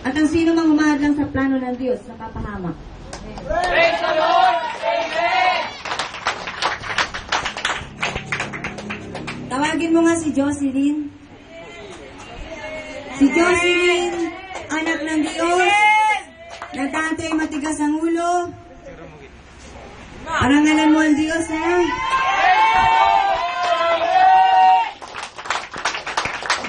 At ang sino mang humahadlang sa plano ng Diyos, napapahamak. Praise the Lord! Amen! Tawagin mo nga si Jocelyn. Si Jocelyn, anak ng Diyos, na dati ay matigas ang ulo. Parangalan mo ang Diyos, ha?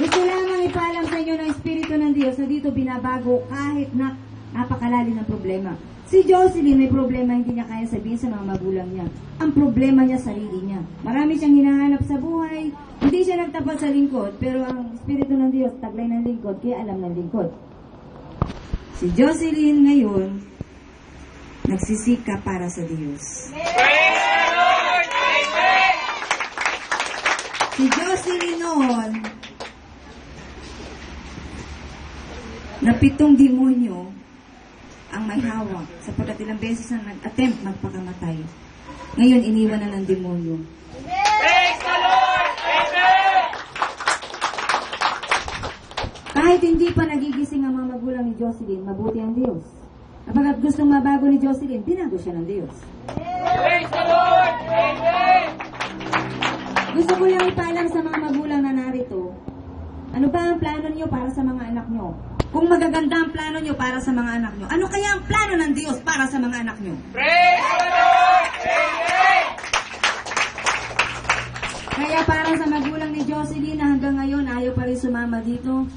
Gusto lamang ipaalam sa inyo ng Espiritu ng Diyos na dito binabago kahit na napakalalim ng problema. Si Jocelyn may problema, hindi niya kaya sabihin sa mga magulang niya. Ang problema niya, sarili niya. Marami siyang hinahanap sa buhay. Hindi siya nagtapat sa lingkod, pero ang Espiritu ng Diyos, taglay ng lingkod, kaya alam ng lingkod. Si Jocelyn ngayon, nagsisika para sa Diyos. Praise the Lord! Amen! Si Jocelyn noon, na 7 demonyo ang may hawak sapagkat ilang beses na nag-attempt magpakamatay. Ngayon, iniwan na ng demonyo. Praise the Lord! Amen! Kahit hindi pa nagigising ang mga magulang ni Jocelyn, mabuti ang Diyos. Kapag gustong mabago ni Jocelyn, binago siya ng Diyos. Praise the Lord! Amen! Gusto ko lang ipaalam sa mga magulang na narito, ano ba ang plano niyo para sa mga anak niyo? Kung magaganda ang plano niyo para sa mga anak niyo, ano kaya ang plano ng Diyos para sa mga anak niyo? Praise the Lord! Amen! Kaya para sa magulang ni Jocelyn na hanggang ngayon ayaw pa rin sumama dito,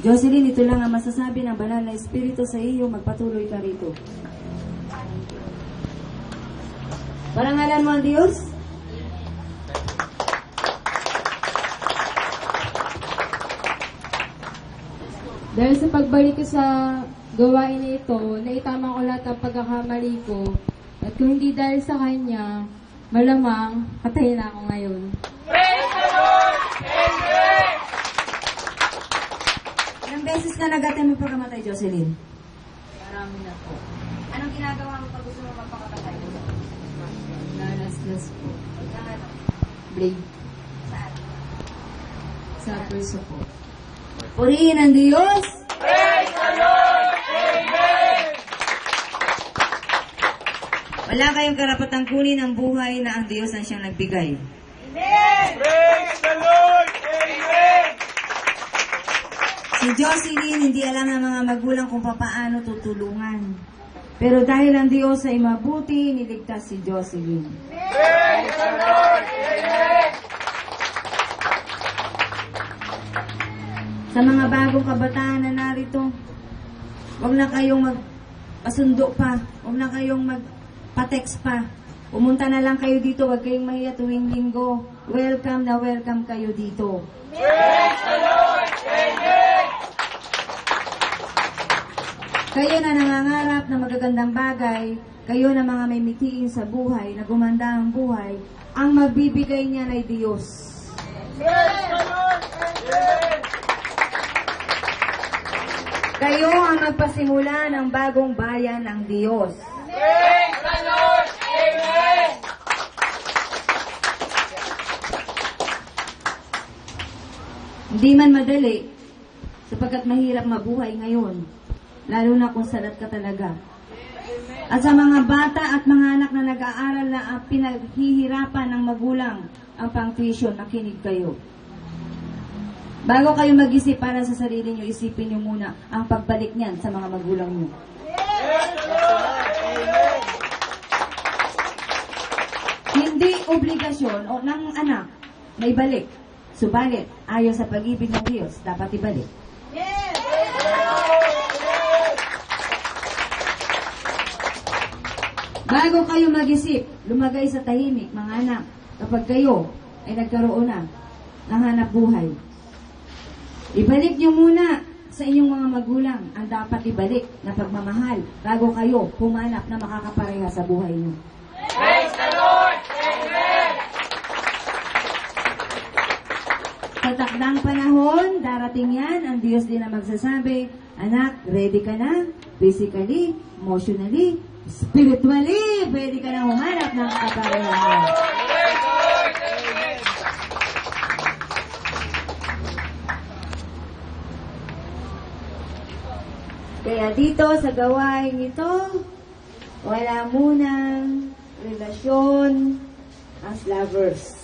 Jocelyn, ito lang ang masasabi ng banal na Espiritu sa iyo, magpatuloy ka rito. Parangalan mo ang Diyos? Dahil sa pagbalik ko sa gawain na ito, naitama ko lahat ng pagkakamali ko. At kung hindi dahil sa Kanya, malamang patay na ako ngayon. Praise the Lord! Amen! Ilang beses ka nag-attempt mo pagkamatay, Jocelyn? Marami na po. Anong ginagawa mo pag gusto mo magpakamatay? Nalaslas po. Ano? Blade. Saan? Sa perso po. Purihin ang Diyos! Praise the Lord! Amen! Wala kayong karapatang kunin ang buhay na ang Diyos ang siyang nagbigay. Praise the Lord! Amen! Si Jocelyn, hindi alam ng mga magulang kung paano tutulungan. Pero dahil ang Diyos ay mabuti, niligtas si Jocelyn. Praise the Lord! Amen! Sa mga bagong kabataan na narito, huwag na kayong magpasundo pa, huwag na kayong magpa-text pa. Pumunta na lang kayo dito, huwag kayong mahiya tuwing linggo. Welcome na welcome kayo dito. Praise the Lord! Amen! Kayo na nangangarap na magagandang bagay, kayo na mga may mithiin sa buhay, na gumanda ang buhay, ang magbibigay niyan ay Diyos. Praise the Lord! Amen! Kayo ang magpasimula ng bagong bayan ng Diyos. Praise the Lord! Amen! Hindi man madali, sapagkat mahirap mabuhay ngayon, lalo na kung salat ka talaga. At sa mga bata at mga anak na nag-aaral na pinaghihirapan ng magulang ang pang-tuition, makinig kayo. Bago kayo mag-isip para sa sarili nyo, isipin nyo muna ang pagbalik niyan sa mga magulang nyo. Praise the Lord! Amen! Hindi obligasyon o ng anak na ibalik. Subalit, ayon sa pag-ibig ng Diyos, dapat ibalik. Bago kayo mag-isip, lumagay sa tahimik, mga anak, kapag kayo ay nagkaroon na ng hanap buhay. Ibalik nyo muna sa inyong mga magulang ang dapat ibalik na pagmamahal bago kayo humanap na makakapareha sa buhay nyo. Praise the Lord! Amen! Sa takdang panahon, darating yan, ang Diyos din na magsasabi, anak, ready ka na? Physically, emotionally, spiritually, pwede ka na humanap ng kapareha mo. Praise the Lord! Amen! Kaya dito sa gawain ito, wala munang relasyon as lovers.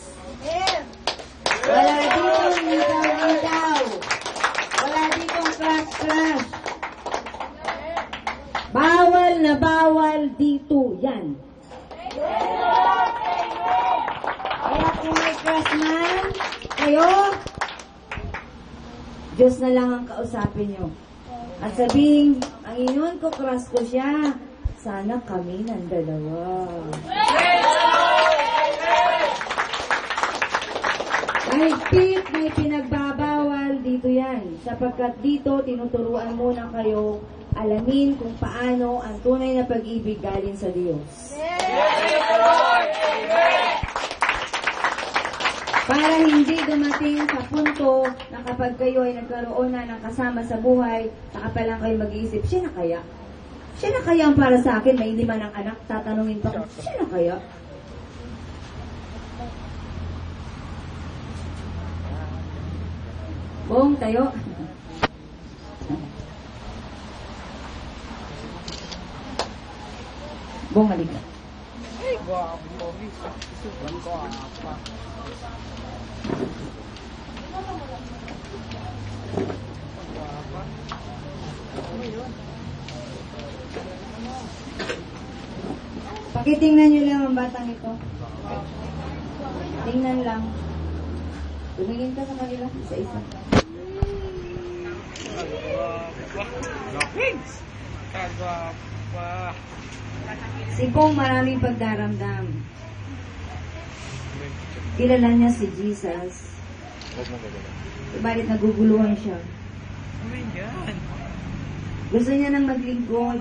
Wala ditong ikaw-ikaw. Wala ditong crush-crush. Bawal na bawal dito yan. Kaya kung may crush man kayo, Diyos na lang ang kausapin nyo. At sabihin, ang inon ko, crush ko siya. Sana kami ng dalawa. Mahigpit, may pinagbabawal dito yan. Sapagkat dito, tinuturuan muna kayo alamin kung paano ang tunay na pag-ibig galing sa Diyos. Para hindi dumating sa punto na kapag kayo ay nagkaroon na ng kasama sa buhay, saka pa lang kayo mag-iisip, siya na kaya? Siya na kaya ang para sa akin? May 5 ng anak, tatanungin pa ko, siya na kaya? Bong, tayo. Bong, halika. Pakitingnan nyo lang ang batang ito. Tingnan lang. Tumingin ka sa kanila, isa-isa. Si Pong maraming pagdaramdam. Kilala niya si Jesus. Subalit naguguluhan siya. Gusto niya nang maglingkod.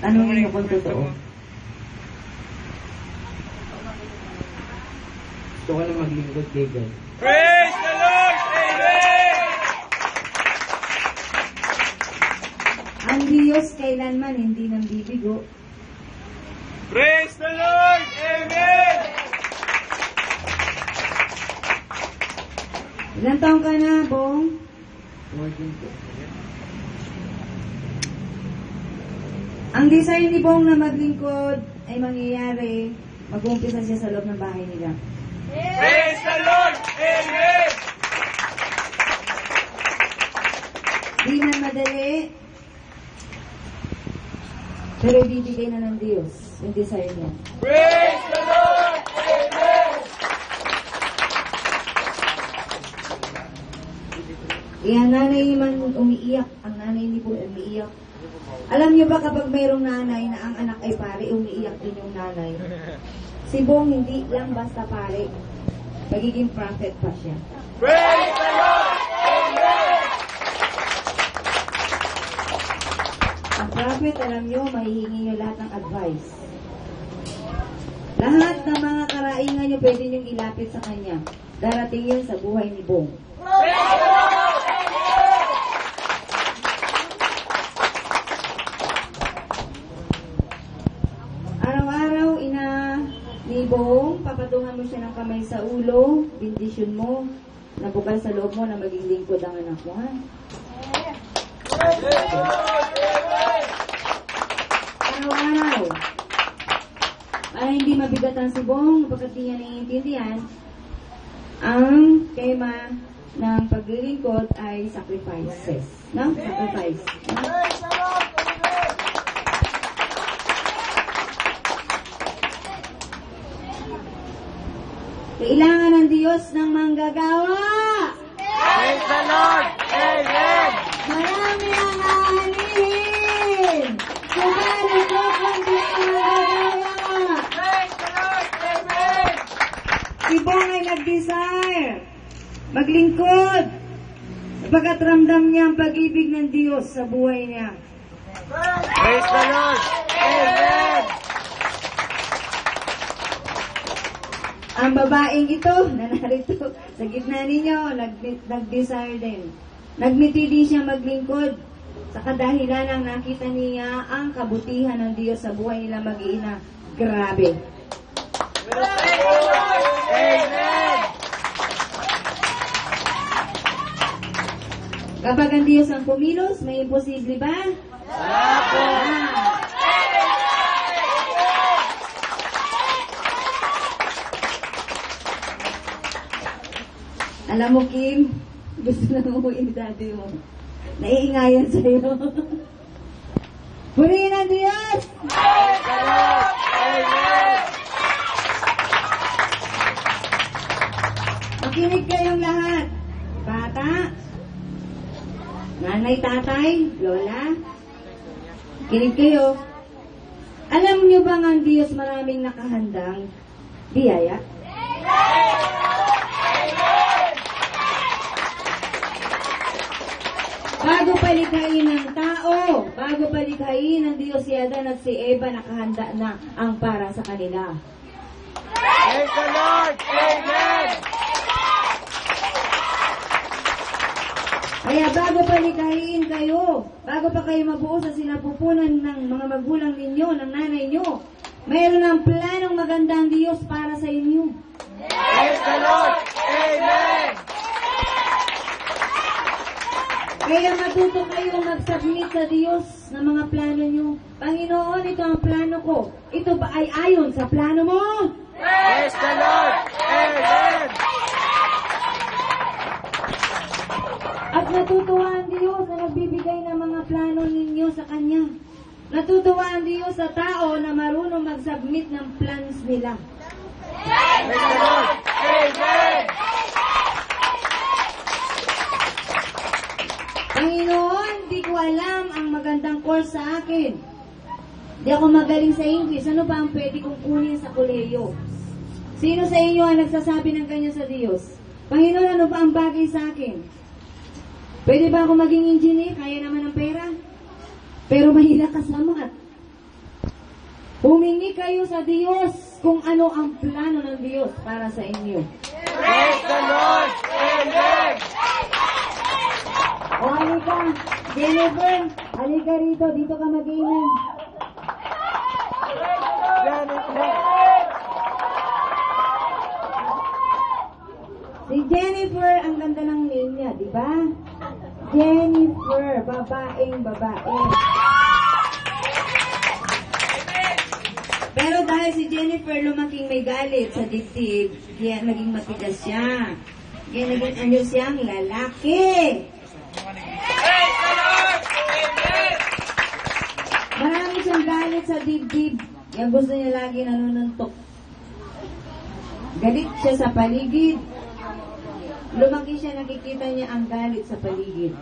Tanungin niyo kung totoo. Gusto ko na maglingkod kay God. Praise the Lord! Amen! Ang Diyos kailanman hindi nang bibigo. Praise the Lord! Amen! Ilang taong ka na, Bong? 14 po. Ang desire ni Bong na maglingkod ay mangyayari, mag-umpisa siya sa loob ng bahay nila. Praise the Lord! Amen! Di man madali, pero ibibigay na ng Diyos yung desire niya. Praise the Lord! Amen! Ang nanay man umiiyak, ang nanay ni Bong umiiyak. Alam niyo ba kapag mayroong nanay na ang anak ay pare, umiiyak din yung nanay. Si Bong hindi lang basta pare, pagiging prophet pa siya. Praise the Lord! Amen! Ang prophet, alam niyo, mahihingi niyo lahat ng advice. Lahat ng mga karaingan niyo pwede niyong ilapit sa kanya. Darating yun sa buhay ni Bong. Praise the Lord! Araw-araw, ina ni Bong, papatungan mo siya ng kamay sa ulo, bindisyon mo, nabukal sa loob mo na maging lingkod ang anak mo, ha? Araw-araw. Para hindi mabigatan si Bong, pagkat di niya naiintindihan, ang tema ng paglilingkod ay sacrifices. No? Sacrifice. No? Praise the Lord! Amen! Kailangan ng Diyos ng manggagawa. Praise the Lord! Amen! Marami ang aanihin. Subalit ko kung di ang manggagawa. Praise the Lord! Amen! Si Bong ay nag-desire maglingkod sapagkat ramdam niya ang pag-ibig ng Diyos sa buhay niya. Praise the Lord! Amen! Ang babaeng ito, na narito sa gitna ninyo, nag-desire din. Nagmiti din siya maglingkod sa kadahilan ng nakita niya ang kabutihan ng Diyos sa buhay nila mag-iina. Grabe. Praise the Lord! Amen! Kapag ang Diyos ang kumilos, may imposible ba? Wala po. Alam mo, Kim, gusto na umuwi ni daddy mo. Naiingayan sa'yo. Purihin ang Diyos! Praise the Lord. Amen. Makinig kayong lahat. Bata, nanay, tatay, lola, makinig kayo. Alam niyo bang ang Diyos maraming nakahandang biyaya? Bago palikhain ng tao, bago palikhain ng Diyos si Adan at si Eva, nakahanda na ang para sa kanila. Praise the Lord. Amen. Kaya bago palikhain kayo, bago pa kayo mabuo sa sinapupunan ng mga magulang ninyo, ng nanay nyo, mayroon ng planong magandang Diyos para sa inyo. Praise the Lord. Amen. Kaya matuto kayong mag-submit sa Diyos ng mga plano nyo. Panginoon, ito ang plano ko. Ito ba ay ayon sa plano mo? Praise the Lord. Amen. At natutuwa ang Diyos na nagbibigay ng mga plano ninyo sa Kanya. Natutuwa ang Diyos sa tao na marunong mag-submit ng plans nila. Praise the Lord. Amen. Panginoon, di ko alam ang magandang course sa akin. Di ako magaling sa English. Ano ba ang pwede kong kunin sa kolehiyo? Sino sa inyo ang nagsasabi ng kanya sa Diyos? Panginoon, ano ba ang bagay sa akin? Pwede ba ako maging engineer? Kaya naman ng pera. Pero mahila ka sa math. Humingi kayo sa Diyos kung ano ang plano ng Diyos para sa inyo. Praise the Lord. Amen. O halika, Jennifer, halika rito. Dito ka mag-iinom. Si Jennifer, ang ganda ng name niya, di ba? Jennifer, babaeng babae. Pero dahil si Jennifer lumaking may galit sa dibdib, kaya naging matigas siya. Kaya naging ano siyang lalaki. Marami siyang galit sa dibdib. Kaya gusto niya lagi nanununtok. Galit siya sa paligid. Lumaki siya, nakikita niya ang galit sa paligid.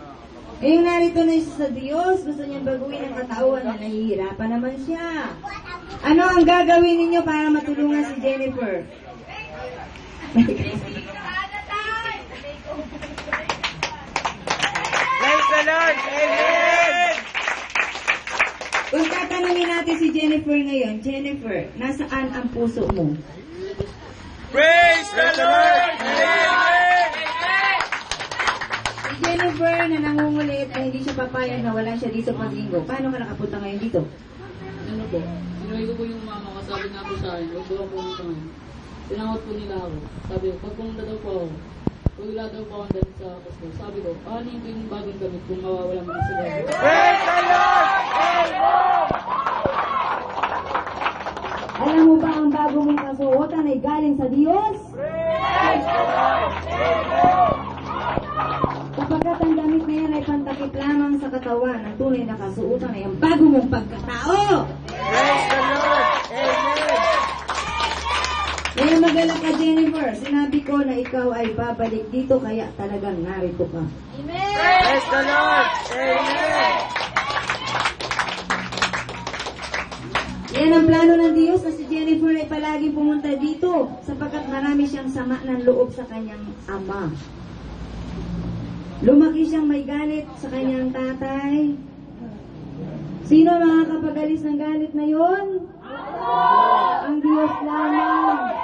Ngayong narito na siya sa Diyos, gusto niyang baguhin ang katawan na nahihirapan naman siya. Ano ang gagawin ninyo para matulungan si Jennifer? Praise the Lord. Amen. Kung tatanungin natin si Jennifer ngayon, Jennifer, nasaan ang puso mo? Praise the Lord. Amen. Si Jennifer na nangungulit na hindi siya papayag na wala siya dito paglinggo. Paano ka nakapunta ngayon dito? Ano po, sinuwi ko po yung mama ko, sabi nga po sa akin, huwag daw ako pumunta ngayon. Tinawag po nila ako. Sabi ko, pag pumunta daw po ako, wala daw po akong damit sa Pasko. Sabi ko, ano yung bagong gamit kung mawawala mo na sila? Praise the Lord. Amen. Alam mo ba ang bago mong kasuotan ay galing sa Diyos? Praise the Lord. Amen. Kapagkat ang damit na yan ay pantakip lamang sa katawan, ang tunay na kasuotan ay ang bago mong pagkatao. Praise the Lord. Amen. Kaya magalak ka, Jennifer. Sinabi ko na ikaw ay babalik dito, kaya talagang narito ka. Praise the Lord. Amen. Yan ang plano ng Diyos na si Jennifer ay palaging pumunta dito sapagkat marami siyang sama ng loob sa kanyang ama. Lumaki siyang may galit sa kanyang tatay. Sino ang makakapagalis ng galit na yon? Ang Diyos lamang.